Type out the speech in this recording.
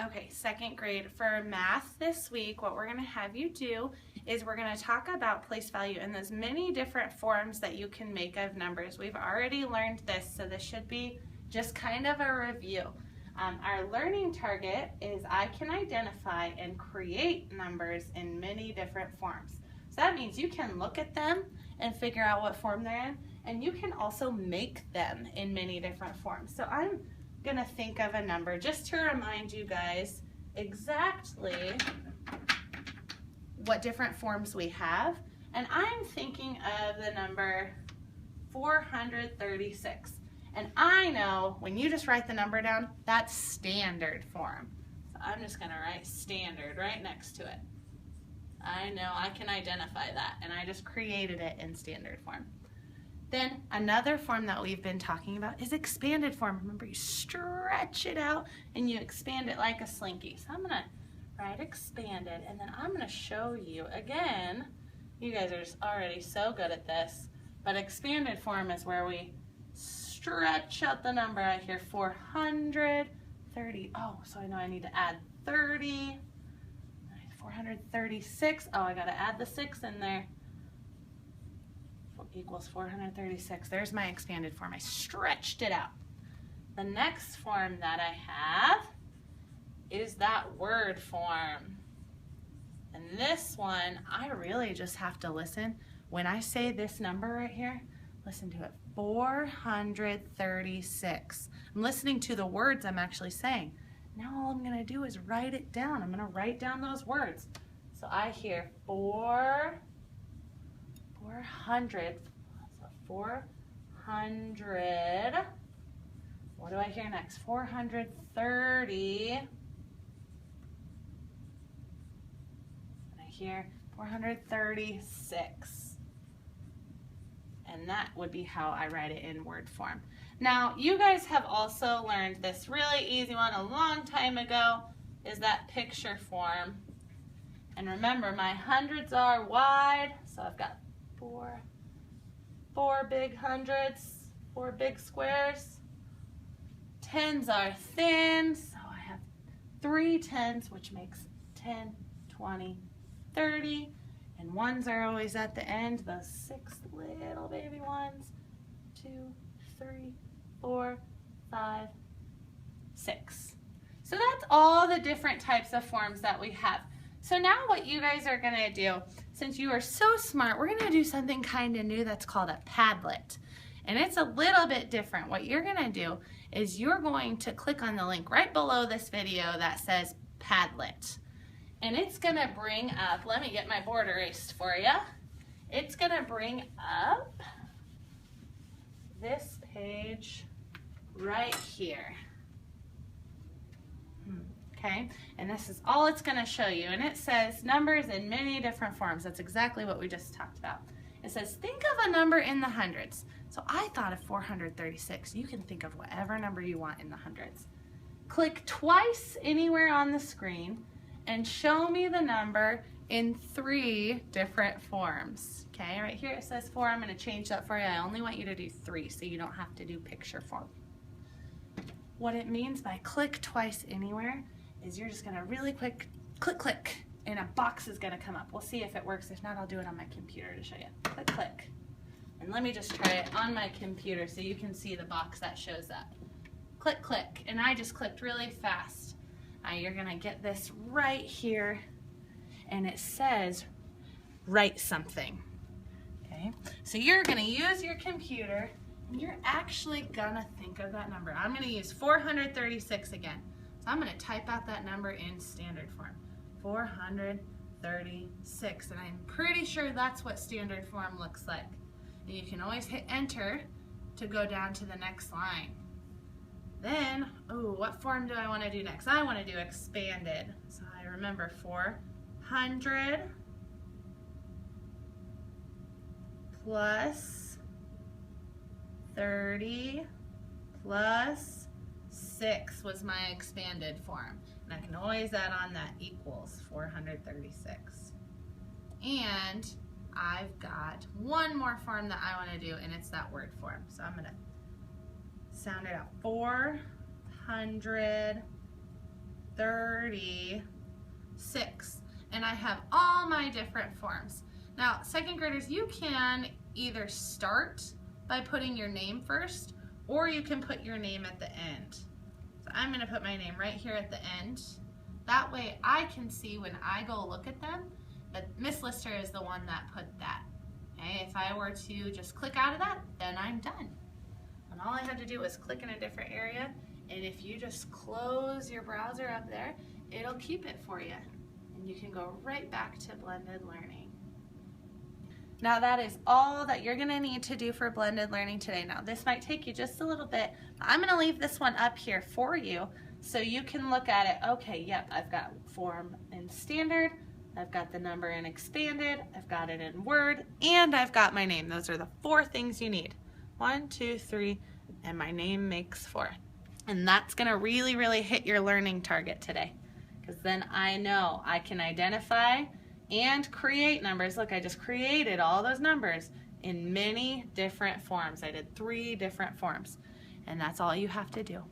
Okay, second grade. For math this week, what we're going to have you do is we're going to talk about place value and there's many different forms that you can make of numbers. We've already learned this, so this should be just kind of a review. Our learning target is I can identify and create numbers in many different forms. So that means you can look at them and figure out what form they're in, and you can also make them in many different forms. So I'm going to think of a number just to remind you guys exactly what different forms we have, and I'm thinking of the number 436. And I know when you just write the number down, that's standard form. So I'm just going to write standard right next to it. I know I can identify that, and I just created it in standard form. Then another form that we've been talking about is expanded form. Remember, you stretch it out and you expand it like a slinky. So I'm going to write expanded, and then I'm going to show you again. You guys are just already so good at this, but expanded form is where we stretch out the number out here, 430. Oh, so I know I need to add 30. 436. Oh, I got to add the 6 in there. Equals 436. There's my expanded form. I stretched it out. The next form that I have is that word form. And this one, I really just have to listen. When I say this number right here, listen to it. 436. I'm listening to the words I'm actually saying. Now all I'm going to do is write it down. I'm going to write down those words. So I hear 400. So 400. What do I hear next? 430. And I hear 436. And that would be how I write it in word form. Now, you guys have also learned this really easy one a long time ago, is that picture form. And remember, my hundreds are wide, so I've got four big hundreds, 4 big squares. Tens are thin, so I have 3 tens, which makes 10, 20, 30. And ones are always at the end, those 6 little baby ones. 2, 3, 4, 5, 6. So that's all the different types of forms that we have. So now what you guys are going to do, since you are so smart, we're going to do something kind of new that's called a Padlet. And it's a little bit different. What you're going to do is you're going to click on the link right below this video that says Padlet. And it's going to bring up, let me get my board erased for you. It's going to bring up this page right here. Okay, and this is all it's going to show you. And it says numbers in many different forms. That's exactly what we just talked about. It says think of a number in the hundreds. So I thought of 436. You can think of whatever number you want in the hundreds. Click twice anywhere on the screen and show me the number in 3 different forms. Okay, right here it says 4. I'm going to change that for you. I only want you to do 3 so you don't have to do picture form. What it means by click twice anywhere is you're just going to really quick click, and a box is going to come up. We'll see if it works. If not, I'll do it on my computer to show you. Click. And let me just try it on my computer so you can see the box that shows up. Click, and I just clicked really fast. You're going to get this right here, and it says write something. Okay, so you're going to use your computer, and you're actually going to think of that number. I'm going to use 436 again. So I'm going to type out that number in standard form. 436, and I'm pretty sure that's what standard form looks like. And you can always hit enter to go down to the next line. Then, what form do I want to do next? I want to do expanded. So I remember 400 plus 30 plus 6 was my expanded form. And I can always add on that equals 436. And I've got one more form that I want to do, and it's that word form. So I'm going to sound it out. 400 436. And I have all my different forms. Now, second graders, you can either start by putting your name first, or you can put your name at the end. So I'm going to put my name right here at the end. That way I can see when I go look at them that Miss Lister is the one that put that. Okay, if I were to just click out of that, then I'm done. And all I had to do was click in a different area, and if you just close your browser up there, it'll keep it for you. And you can go right back to blended learning. Now that is all that you're gonna need to do for blended learning today. Now this might take you just a little bit. I'm gonna leave this one up here for you so you can look at it. Okay, yep, I've got form in standard, I've got the number in expanded, I've got it in Word, and I've got my name. Those are the 4 things you need. 1, 2, 3, and my name makes 4. And that's gonna really, really hit your learning target today. Because then I know I can identify and create numbers. Look, I just created all those numbers in many different forms. I did 3 different forms, and that's all you have to do.